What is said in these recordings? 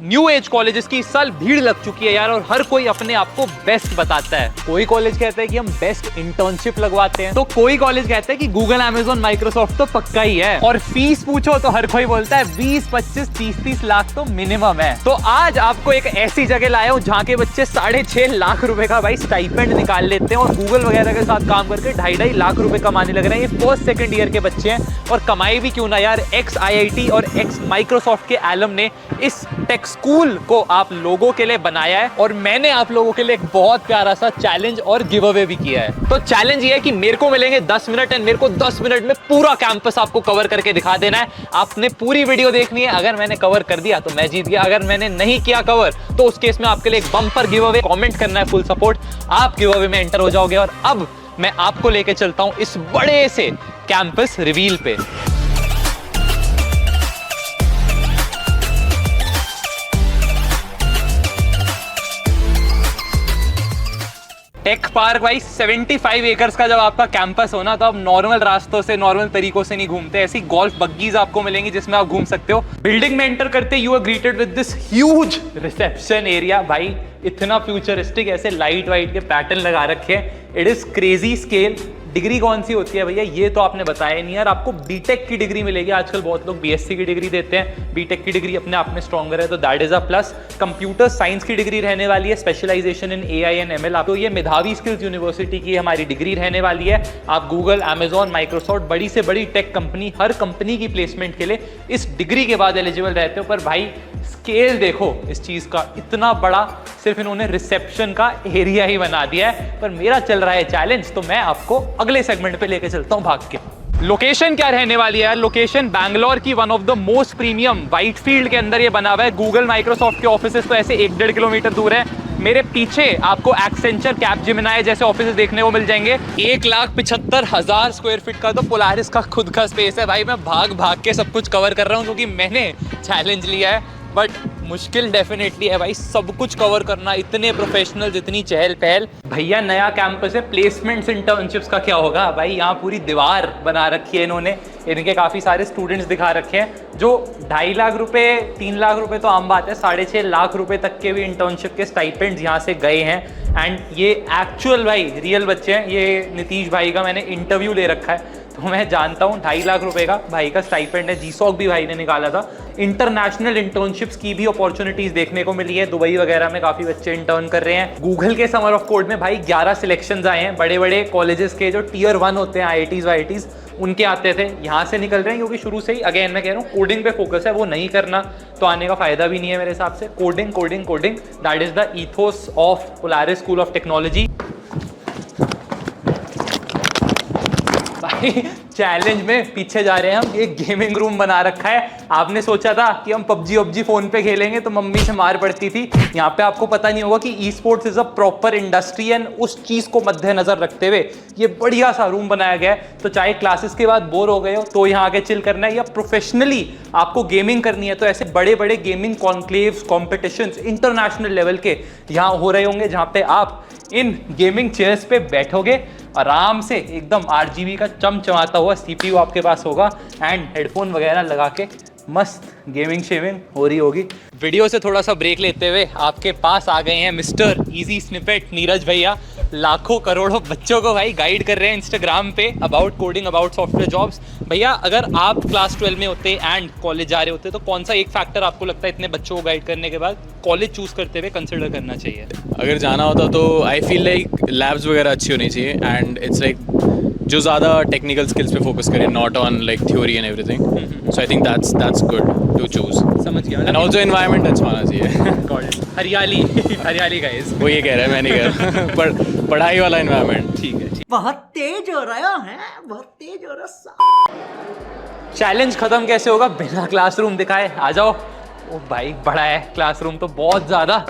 New age colleges की इस साल भीड़ लग चुकी है यार, और हर कोई अपने आप को बेस्ट बताता है। कोई कॉलेज कहता है कि हम बेस्ट इंटर्नशिप लगवाते हैं, तो कोई कॉलेज कहता है कि गूगल, अमेजोन, माइक्रोसॉफ्ट तो पक्का ही है, और फीस पूछो तो हर कोई बोलता है 20, 25, 30 लाख तो मिनिमम है। तो आज आपको एक ऐसी जगह लाया हूं जहां के बच्चे 6.5 लाख रुपए का भाई स्टाइपेंड निकाल लेते हैं, और गूगल वगैरह के साथ काम करके 2.5 लाख रुपए कमाने लग रहे हैं। ये फर्स्ट सेकंड ईयर के बच्चे हैं, और कमाई भी क्यों ना यार, एक्स IIT और एक्स माइक्रोसॉफ्ट के एलम ने इस टेक स्कूल को आप लोगों के लिए बनाया है, और मैंने आप लोगों के लिए एक बहुत प्यारा सा चैलेंज और गिव अवे भी किया है। तो चैलेंज ये है कि मेरे को मिलेंगे 10 मिनट, एंड मेरे को 10 मिनट में पूरा कैंपस आपको कवर करके दिखा देना है। आपने पूरी वीडियो देखनी है। अगर मैंने कवर कर दिया तो मैं जीत गया, अगर मैंने नहीं किया कवर तो उस केस में आपके लिए एक बम्पर गिव अवे। कमेंट करना है फुल सपोर्ट, आप गिव अवे में एंटर हो जाओगे। और अब मैं आपको लेके चलता हूं इस बड़े से कैंपस रिवील पे। टेक पार्क भाई 75 एकर्स का जब आपका कैंपस हो ना, तो आप नॉर्मल रास्तों से, नॉर्मल तरीकों से नहीं घूमते। ऐसी गोल्फ बग्गीज आपको मिलेंगी जिसमें आप घूम सकते हो। बिल्डिंग में एंटर करते you are greeted with this huge reception area. भाई इतना फ्यूचरिस्टिक, ऐसे लाइट वाइट के पैटर्न लगा रखे हैं। It is crazy scale. Degree कौन सी होती है भैया, ये तो आपने बताया नहीं यार। आपको बीटेक की डिग्री मिलेगी। आजकल बहुत लोग BSc की डिग्री देते हैं, बीटेक की डिग्री अपने आप में स्ट्रॉन्गर है, तो that is a plus. Computer science की डिग्री रहने वाली है, specialization in AI and ML। आपको ये मेधावी स्किल्स यूनिवर्सिटी की हमारी डिग्री रहने वाली है। आप गूगल, अमेजॉन, माइक्रोसॉफ्ट, बड़ी से बड़ी टेक कंपनी, हर कंपनी की प्लेसमेंट के लिए इस डिग्री के बाद एलिजिबल रहते हो। पर भाई स्केल देखो इस चीज का, इतना बड़ा, सिर्फ इन्होंने रिसेप्शन का एरिया ही बना दिया है। पर मेरा चल रहा है चैलेंज, तो मैं आपको अगले सेगमेंट पे लेके चलता हूं भाग के। लोकेशन क्या रहने वाली है यार, लोकेशन बैंगलोर की one of the most premium Whitefield के अंदर ये बना हुआ है। गूगल, माइक्रोसॉफ्ट के ऑफिसेस तो ऐसे 1-1.5 किलोमीटर दूर है। मेरे पीछे आपको एक्सेंचर, कैपजेमिनी जैसे ऑफिसेस देखने को मिल जाएंगे। 1,75,000 स्क्वायर फीट का तो पोलारिस का खुद का स्पेस है। भाई मैं भाग भाग के सब कुछ कवर कर रहा हूँ क्योंकि मैंने चैलेंज लिया है, बट मुश्किल डेफिनेटली है भाई सब कुछ कवर करना। इतने प्रोफेशनल, इतनी चहल पहल। भैया नया कैंपस है, प्लेसमेंट्स, इंटर्नशिप्स का क्या होगा भाई। यहाँ पूरी दीवार बना रखी है इन्होंने, इनके काफ़ी सारे स्टूडेंट्स दिखा रखे हैं जो 2.5 लाख रुपए, 3 लाख रुपए तो आम बात है, 6.5 लाख रुपए तक के भी इंटर्नशिप के स्टाइपेंड्स यहाँ से गए हैं। एंड ये एक्चुअल भाई रियल बच्चे हैं। ये नीतीश भाई का मैंने इंटरव्यू ले रखा है, तो मैं जानता हूँ 2.5 लाख रुपए का भाई का स्टाइपेंड है। GSOC भी भाई ने निकाला था। इंटरनेशनल इंटर्नशिप्स की भी अपॉर्चुनिटीज देखने को मिली है। दुबई वगैरह में काफी बच्चे इंटर्न कर रहे हैं। गूगल के समर ऑफ कोड में भाई 11 सिलेक्शंस आए हैं। बड़े बड़े कॉलेजेस के जो Tier 1 होते हैं, IITs उनके आते थे, यहाँ से निकल रहे हैं। क्योंकि शुरू से ही, अगेन मैं कह रहा हूँ, कोडिंग पे फोकस है। वो नहीं करना तो आने का फायदा भी नहीं है मेरे हिसाब से। Coding coding coding, that is the ethos of Polaris school of technology. Challenge में पीछे जा रहे हैं हम। एक गेमिंग रूम बना रखा है। आपने सोचा था कि हम PUBG फोन पे खेलेंगे तो मम्मी से मार पड़ती थी। यहाँ पे आपको पता नहीं होगा कि e-sports is a proper industry, and उस चीज को मद्देनजर रखते हुए ये बढ़िया सा रूम बनाया गया है। तो चाहे क्लासेस के बाद बोर हो गए हो तो यहाँ आके चिल करना है, या प्रोफेशनली आपको गेमिंग करनी है तो ऐसे बड़े बड़े gaming conclaves, competitions international level के यहाँ हो रहे होंगे, जहाँ पे आप इन गेमिंग चेयर्स पे बैठोगे आराम से, एकदम RGB का चमचमाता हुआ CPU आपके पास होगा, एंड हेडफोन वगैरह लगा के मस्त गेमिंग शेविंग हो रही होगी। वीडियो से थोड़ा सा ब्रेक लेते हुए आपके पास आ गए हैं मिस्टर इजी स्निपेट नीरज भैया। लाखों करोड़ों बच्चों को भाई गाइड कर रहे हैं इंस्टाग्राम पे about coding, about software jobs. भैया अगर आप क्लास 12 में होते एंड कॉलेज जा रहे होते तो कौन सा एक फैक्टर आपको लगता है इतने बच्चों को गाइड करने के बाद कॉलेज चूज करते हुए कंसिडर करना चाहिए? अगर जाना होता तो आई फील लाइक लैब्स वगैरह अच्छी होनी चाहिए, एंड इट्स लाइक जो ज़्यादा टेक्निकल स्किल्स पे फोकस करें, not on like theory and everything. So I think that's good to choose. समझ गया। एंड ऑल्सो एनवायरनमेंट अच्छा होना चाहिए। हरियाली हरियाली गाइस, वो ये कह रहा है, मैं नहीं कह रहा। पर पढ़ाई वाला एनवायरनमेंट ठीक है। बहुत तेज हो रहा है, बहुत तेज हो रहा। चैलेंज खत्म कैसे होगा बिना क्लासरूम दिखाए? आ जाओ। ओ भाई बड़ा है क्लासरूम तो, बहुत ज़्यादा।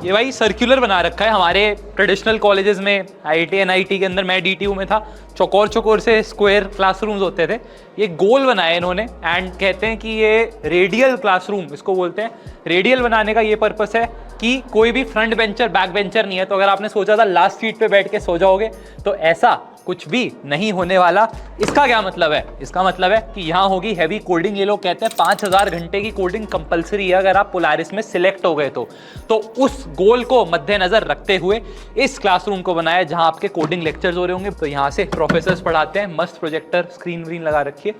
ये भाई सर्कुलर बना रखा है। हमारे ट्रेडिशनल कॉलेजेस में, IIT NIT के अंदर, मैं DTU में था, चौकोर चौकोर से स्क्वायर क्लासरूम्स होते थे। ये गोल बनाए इन्होंने, एंड कहते हैं कि ये रेडियल क्लासरूम इसको बोलते हैं। रेडियल बनाने का ये पर्पस है कि कोई भी फ्रंट बेंचर, बैक बेंचर नहीं है। तो अगर आपने सोचा था लास्ट सीट पे बैठ के सो जाओगे, तो ऐसा कुछ भी नहीं होने वाला। इसका क्या मतलब है? इसका मतलब है कि यहाँ होगी हैवी कोडिंग। ये लोग कहते हैं 5000 घंटे की कोडिंग कंपलसरी है अगर आप पोलारिस में सिलेक्ट हो गए तो उस गोल को मद्देनजर रखते हुए इस क्लासरूम को बनाया जहाँ आपके कोडिंग लेक्चर्स हो रहे होंगे। तो यहाँ से प्रोफेसर्स पढ़ाते हैं, मस्त प्रोजेक्टर स्क्रीन व्रीन लगा रखिए।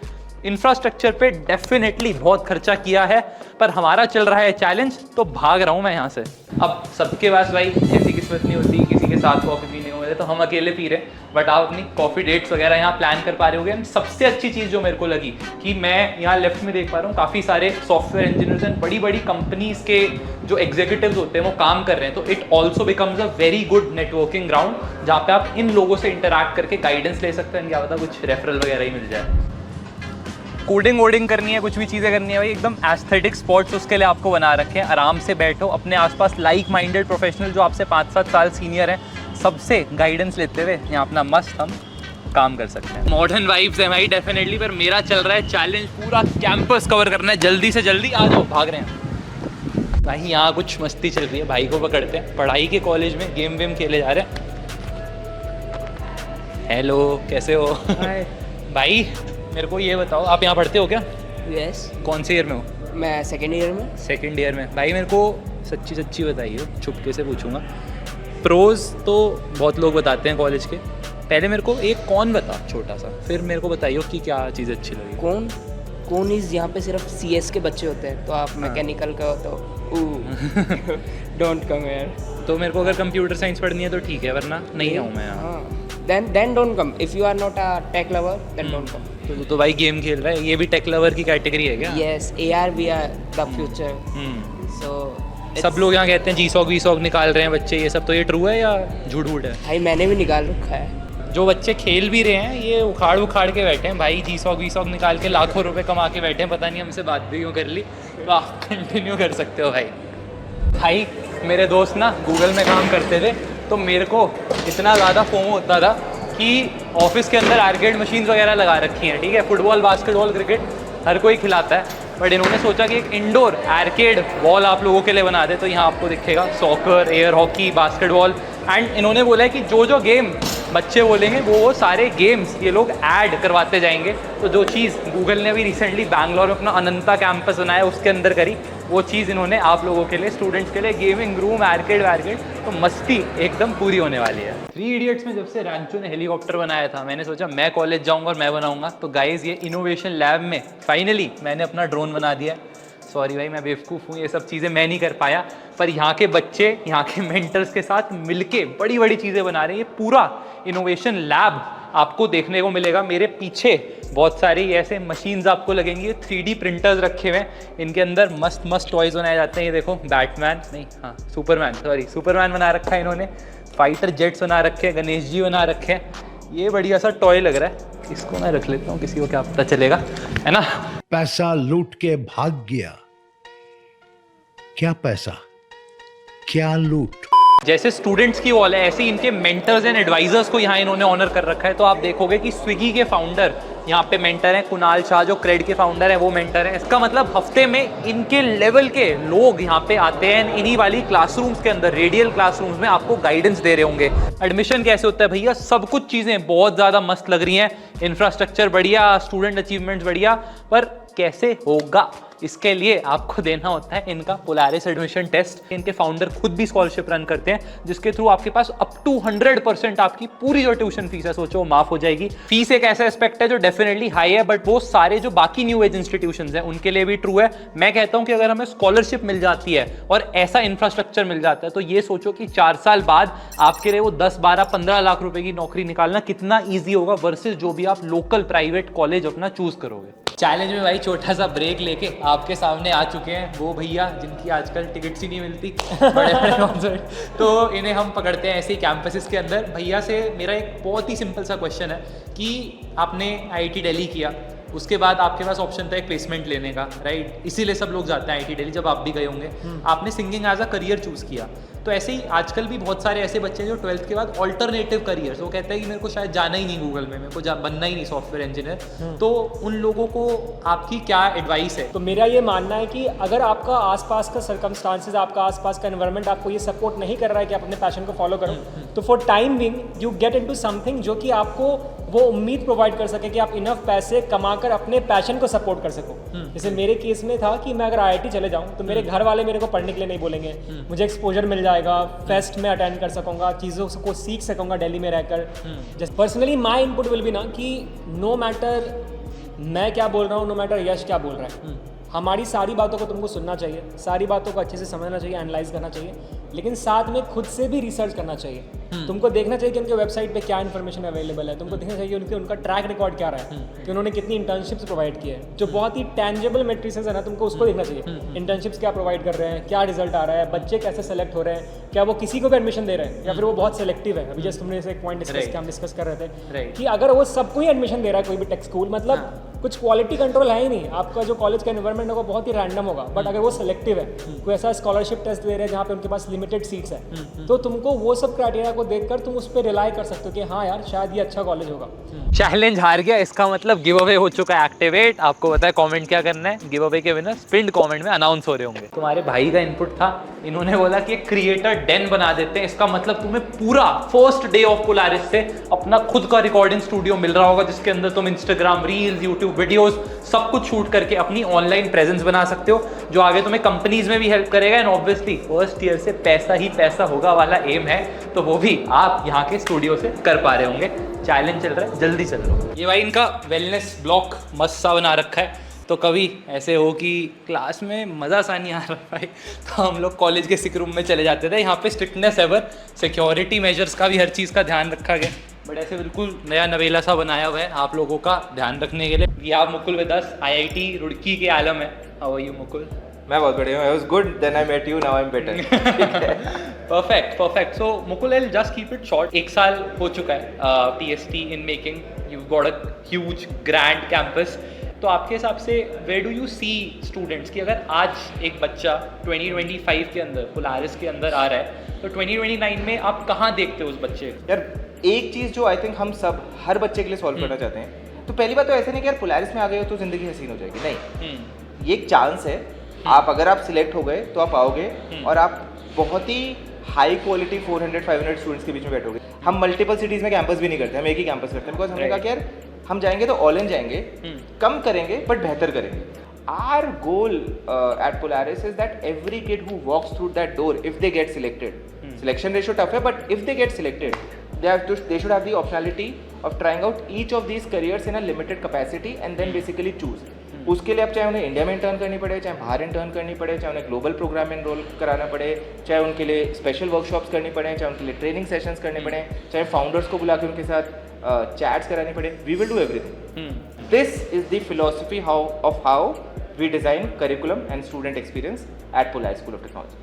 इंफ्रास्ट्रक्चर पे डेफिनेटली बहुत खर्चा किया है, पर हमारा चल रहा है चैलेंज, तो भाग रहा हूँ मैं यहाँ से। अब सबके पास भाई ऐसी किस्मत नहीं होती, किसी के साथ कॉफ़ी पीने हो रहे तो हम अकेले पी रहे हैं, बट आप अपनी कॉफ़ी डेट्स वगैरह यहाँ प्लान कर पा रहे होगे। सबसे अच्छी चीज़ जो मेरे को लगी कि मैं यहाँ लेफ्ट में देख पा रहा हूँ काफ़ी सारे सॉफ्टवेयर इंजीनियर्स एंड बड़ी बड़ी कंपनीज के जो एग्जीक्यूटिव्स होते हैं वो काम कर रहे हैं। तो it also becomes a very good networking ground जहाँ पे आप इन लोगों से इंटरैक्ट करके गाइडेंस ले सकते हैं। क्या पता कुछ रेफरल वगैरह ही मिल जाए। कोडिंग वोडिंग करनी है, कुछ भी चीज़ें करनी है भाई, एकदम एस्थेटिक स्पॉट्स उसके लिए आपको बना रखे हैं। आराम से बैठो, अपने आसपास लाइक माइंडेड प्रोफेशनल जो आपसे 5-7 साल सीनियर हैं, सबसे गाइडेंस लेते हुए यहाँ अपना मस्त हम काम कर सकते हैं। मॉडर्न वाइब्स है भाई डेफिनेटली, पर मेरा चल रहा है चैलेंज, पूरा कैंपस कवर करना है। जल्दी से जल्दी आ जाओ, भाग रहे हैं भाई। यहाँ कुछ मस्ती चल रही है, भाई को पकड़ते हैं। पढ़ाई के कॉलेज में गेम वेम खेले जा रहे हैं। हेलो, कैसे हो? भाई मेरे को ये बताओ, आप यहाँ पढ़ते हो क्या? यस। कौन से ईयर में हो? मैं सेकेंड ईयर में। सेकेंड ईयर में। भाई मेरे को सच्ची सच्ची बताइए, चुपके से पूछूंगा। प्रोज तो बहुत लोग बताते हैं कॉलेज के, पहले मेरे को एक कौन बता छोटा सा, फिर मेरे को बताइए कि क्या चीज़ अच्छी लगी। कौन इज यहाँ पे सिर्फ CS के बच्चे होते हैं, तो आप मैकेनिकल का हो तो डोंट कम हियर। तो मेरे को अगर कंप्यूटर साइंस पढ़नी है तो ठीक है, वरना नहीं आऊँ मैं यहाँ। then don't come if you are not a tech lover, then don't come. तो भाई गेम खेल रहा है, ये भी टेक लवर की कैटेगरी है क्या? Yes, AR VR the future. So सब लोग यहाँ कहते हैं G-SOC निकाल रहे हैं बच्चे, ये सब, तो ये ट्रू है या झूठ वूठ है? भाई मैंने भी निकाल रखा है। जो बच्चे खेल भी रहे हैं ये उखाड़ के बैठे हैं भाई, G-SOC निकाल के लाखों रुपए कमा के बैठे हैं। पता नहीं हमसे बात भी क्यों कर ली। तो आप कंटिन्यू कर सकते हो भाई। मेरे दोस्त ना गूगल में काम करते थे, तो मेरे को इतना ज़्यादा फोमो होता था कि ऑफिस के अंदर आर्केड मशीन्स वगैरह लगा रखी हैं, ठीक है, फुटबॉल बास्केटबॉल क्रिकेट हर कोई खिलाता है, बट इन्होंने सोचा कि एक इंडोर आर्केड वॉल आप लोगों के लिए बना दे। तो यहाँ आपको दिखेगा soccer, air hockey, basketball, and इन्होंने बोला है कि जो गेम बच्चे बोलेंगे वो सारे गेम्स ये लोग ऐड करवाते जाएंगे। तो जो चीज़ गूगल ने अभी रिसेंटली बैंगलोर में अपना अनंता कैंपस बनाया उसके अंदर करी, वो चीज़ इन्होंने आप लोगों के लिए, स्टूडेंट्स के लिए, गेमिंग रूम, आर्केड वार्केड, तो मस्ती एकदम पूरी होने वाली है। 3 इडियट्स में जब से रैंचो ने हेलीकॉप्टर बनाया था, मैंने सोचा मैं कॉलेज जाऊँगा और मैं बनाऊँगा। तो गाइज ये इनोवेशन लैब में फाइनली मैंने अपना ड्रोन बना दिया। सॉरी भाई, मैं बेवकूफ़ हूँ, ये सब चीज़ें मैं नहीं कर पाया, पर यहाँ के बच्चे यहाँ के मेंटर्स के साथ मिलके बड़ी बड़ी चीज़ें बना रहे हैं। ये पूरा इनोवेशन लैब आपको देखने को मिलेगा। मेरे पीछे बहुत सारी ऐसे मशीन्स आपको लगेंगी, 3D प्रिंटर्स रखे हुए हैं, इनके अंदर मस्त मस्त टॉयज़ बनाए जाते हैं। ये देखो बैटमैन नहीं, हाँ सुपरमैन बना रखा है इन्होंने, फाइटर जेट्स बना रखे हैं, गणेश जी बना रखे हैं। ये बढ़िया सा टॉय लग रहा है, इसको मैं रख लेता हूँ, किसी को क्या पता चलेगा, है ना। पैसा लूट के भाग गया, क्या पैसा क्या लूट। जैसे स्टूडेंट्स की वॉल है, ऐसे इनके मेंटर्स एंड एडवाइजर्स को यहाँ इन्होंने ऑनर कर रखा है। तो आप देखोगे कि स्विगी के फाउंडर यहाँ पे मेंटर हैं, कुणाल शाह जो क्रेड के फाउंडर हैं वो मेंटर हैं। इसका मतलब हफ्ते में इनके लेवल के लोग यहाँ पे आते हैं, इन्हीं वाली क्लासरूम्स के अंदर, रेडियल क्लासरूम्स में आपको गाइडेंस दे रहे होंगे। एडमिशन कैसे होता है भैया, सब कुछ चीज़ें बहुत ज़्यादा मस्त लग रही हैं, इंफ्रास्ट्रक्चर बढ़िया, स्टूडेंट अचीवमेंट्स बढ़िया, पर कैसे होगा इसके लिए आपको देना होता है इनका पोलारिस एडमिशन टेस्ट। इनके फाउंडर खुद भी स्कॉलरशिप रन करते हैं, जिसके थ्रू आपके पास अप टू 100% आपकी पूरी जो ट्यूशन फीस है सोचो माफ हो जाएगी। फीस एक ऐसा एस्पेक्ट है जो डेफिनेटली हाई है, बट वो सारे जो बाकी न्यू एज इंस्टीट्यूशंस हैं उनके लिए भी ट्रू है। मैं कहता हूं कि अगर हमें स्कॉलरशिप मिल जाती है और ऐसा इंफ्रास्ट्रक्चर मिल जाता है, तो ये सोचो कि 4 साल बाद आपके लिए वो 10, 12, 15 लाख रुपए की नौकरी निकालना कितना ईजी होगा वर्सेस जो भी आप लोकल प्राइवेट कॉलेज अपना चूज करोगे। चैलेंज में भाई छोटा सा ब्रेक लेके आपके सामने आ चुके हैं वो भैया जिनकी आजकल टिकट्स ही नहीं मिलती बड़े बड़े कॉन्सर्ट, तो इन्हें हम पकड़ते हैं ऐसे ही कैंपसेस के अंदर। भैया से मेरा एक बहुत ही सिंपल सा क्वेश्चन है कि आपने IIT दिल्ली किया, उसके बाद आपके पास ऑप्शन था एक प्लेसमेंट लेने का, राइट, इसीलिए सब लोग जाते हैं IIT दिल्ली, जब आप भी गए होंगे। आपने singing as a career choose किया, तो ऐसे ही आजकल भी बहुत सारे ऐसे बच्चे हैं जो 12th के बाद ऑल्टरनेटिव करियर्स, वो कहते हैं कि मेरे को शायद जाना ही नहीं गूगल में, मेरे को बनना ही नहीं सॉफ्टवेयर इंजीनियर, तो उन लोगों को आपकी क्या एडवाइस है? तो मेरा ये मानना है कि अगर आपका आसपास का सर्कमस्टांसेस, आपका आसपास का एनवायरनमेंट आपको ये सपोर्ट नहीं कर रहा है कि आप अपने पैशन को फॉलो करो, तो for time being you get into something जो कि आपको वो उम्मीद प्रोवाइड कर सके कि आप इनफ पैसे कमाकर अपने पैशन को सपोर्ट कर सको। जैसे मेरे केस में था कि मैं अगर IIT चले जाऊँ तो मेरे घर वाले मेरे को पढ़ने के लिए नहीं बोलेंगे, मुझे एक्सपोजर मिल जाएगा, फेस्ट में अटेंड कर सकूँगा, चीज़ों को सीख सकूँगा दिल्ली में रहकर। Just personally my input will be ना कि नो मैटर मैं क्या बोल रहा हूँ, नो मैटर यश क्या बोल रहा है, हमारी सारी बातों को तुमको सुनना चाहिए, सारी बातों को अच्छे से समझना चाहिए, एनालाइज करना चाहिए, लेकिन साथ में खुद से भी रिसर्च करना चाहिए। तुमको देखना चाहिए कि उनके वेबसाइट पे क्या इन्फॉर्मेशन अवेलेबल है, तुमको देखना चाहिए उनका ट्रैक रिकॉर्ड क्या रहा है, कि उन्होंने कितनी इंटर्नशिप्स प्रोवाइड की है, जो बहुत ही टेंजिबल मेट्रिसेस है ना, तुमको उसको देखना चाहिए। इंटर्नशिप्स क्या प्रोवाइड कर रहे हैं, क्या रिजल्ट आ रहा है, बच्चे कैसे सेलेक्ट हो रहे हैं, क्या वो किसी को भी एडमिशन दे रहे हैं या फिर वो बहुत सेलेक्टिव है। अभी जस्ट तुमने एक पॉइंट डिस्कस कर रहे थे कि अगर वो सबको ही एडमिशन दे रहा है कोई भी टेक स्कूल, मतलब कुछ क्वालिटी कंट्रोल है ही नहीं, आपका जो कॉलेज का एनवायरनमेंट होगा बहुत ही रैंडम होगा। बट अगर वो सेलेक्टिव है, कोई ऐसा स्कॉलरशिप टेस्ट दे रहे हैं जहाँ पे उनके पास लिमिटेड सीट्स है, तो तुमको वो सब क्राइटेरिया को देखकर तुम उस पर रिलाई कर सकते हो कि हाँ यार शायद ये अच्छा कॉलेज होगा। चैलेंज हार गया, इसका मतलब गिव अवे हो चुका है एक्टिवेट। आपको पता है कमेंट क्या करना है, गिव अवे के विनर पिंड कमेंट में अनाउंस हो रहे होंगे। तुम्हारे भाई का इनपुट था, इन्होंने बोला कि क्रिएटर डेन बना देते हैं, इसका मतलब तुम्हें पूरा फर्स्ट डे ऑफ पोलारिस से अपना खुद का रिकॉर्डिंग स्टूडियो मिल रहा होगा, जिसके अंदर तुम इंस्टाग्राम रील्स, यूट्यूब वीडियोस सब कुछ शूट करके अपनी ऑनलाइन प्रेजेंस बना सकते हो, जो आगे तुम्हें कंपनीज में भी हेल्प करेगा। एंड ऑब्वियसली फर्स्ट ईयर से पैसा ही पैसा होगा वाला एम है, तो वो भी आप यहाँ के स्टूडियो से कर पा रहे होंगे। चैलेंज चल रहा है, जल्दी चल रहा है। ये भाई इनका वेलनेस ब्लॉक मस्त सा बना रखा है, तो कभी ऐसे हो कि क्लास में मज़ा सा नहीं आ रहा भाई, तो हम लोग कॉलेज के सिक रूम में चले जाते थे। यहाँ पे स्ट्रिक्टनेस एवर, सिक्योरिटी मेजर्स का भी हर चीज़ का ध्यान रखा गया, बट ऐसे बिल्कुल नया नवेला सा बनाया हुआ है आप लोगों का ध्यान रखने के लिए। ये आप Mukul with us, IIT Roorkee के आलम है। How are you Mukul? मैं बहुत बढ़िया हूँ। I was good, then I met you, now I am better. Perfect. So Mukul, I just keep it short. 1 साल हो चुका है TST in making, you got a huge grand campus. तो आपके हिसाब से where do you see students कि अगर आज एक बच्चा 2025 के अंदर पोलारिस के अंदर आ रहा है, तो 2029 में आप कहाँ देखते हो उस बच्चे? यार एक चीज़ जो आई थिंक हम सब हर बच्चे के लिए सॉल्व करना चाहते हैं, तो पहली बात तो ऐसे नहीं कि यार पोलारिस में आ गए हो तो ज़िंदगी हसीन हो जाएगी, नहीं। ये एक चांस है, अगर आप सिलेक्ट हो गए तो आप आओगे और आप बहुत ही हाई क्वालिटी 400-500 स्टूडेंट्स के बीच में बैठोगे। हम मल्टीपल सिटीज़ में कैंपस भी नहीं करते, हम एक ही कैंपस करते हैं, बिकॉज हमने कहा कि यार हम जाएंगे तो ऑल इन जाएंगे, कम करेंगे बट बेहतर करेंगे। Our goal at Polaris is that every kid who walks through that door, if they get selected, selection ratio tough है, but if they get selected, they should have the optionality of trying out each of these careers in a limited capacity and then basically choose. उसके लिए अब चाहे उन्हें India में intern करनी पड़े, चाहे बाहर इंटर्न करनी पड़े, चाहे उन्हें ग्लोबल प्रोग्राम में इनरोल कराना पड़े, चाहे उनके लिए स्पेशल वर्कशॉप्स करनी पड़े, चाहे उनके लिए ट्रेनिंग सेशंस करने पड़े, चाहे फाउंडर्स को बुला के उनके साथ चैट्स करानी पड़े, we will do everything. This is the philosophy of how we design curriculum and student experience at Polaris School of Technology.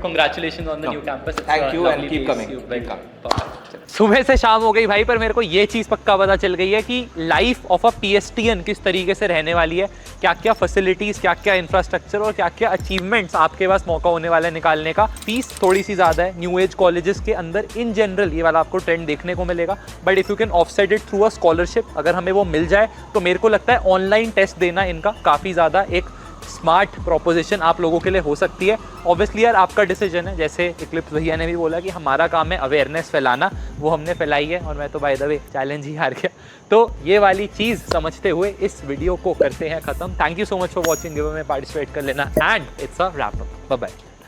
Congratulations on the new campus. Thank you and keep coming. सुबह से शाम हो गई भाई, पर मेरे को ये चीज़ पक्का पता चल गई है कि लाइफ ऑफ अ PSTN किस तरीके से रहने वाली है, क्या क्या फैसिलिटीज़, क्या क्या इंफ्रास्ट्रक्चर और क्या क्या अचीवमेंट्स आपके पास मौका होने वाला है निकालने का। फीस थोड़ी सी ज़्यादा है न्यू एज कॉलेजेस के अंदर, इन जनरल ये वाला आपको ट्रेंड देखने को मिलेगा, but if you can offset it through a scholarship, अगर हमें वो मिल जाए तो मेरे को लगता है ऑनलाइन टेस्ट देना इनका काफ़ी ज़्यादा एक स्मार्ट प्रोपोजिशन आप लोगों के लिए हो सकती है। ऑब्वियसली यार आपका डिसीजन है, जैसे इक्लिप्स भैया ने भी बोला कि हमारा काम है अवेयरनेस फैलाना, वो हमने फैलाई है और मैं तो बाय द वे चैलेंज ही हार गया। तो ये वाली चीज़ समझते हुए इस वीडियो को करते हैं ख़त्म। Thank you so much for watching, give में पार्टिसिपेट कर लेना and it's a wrap up. Bye bye.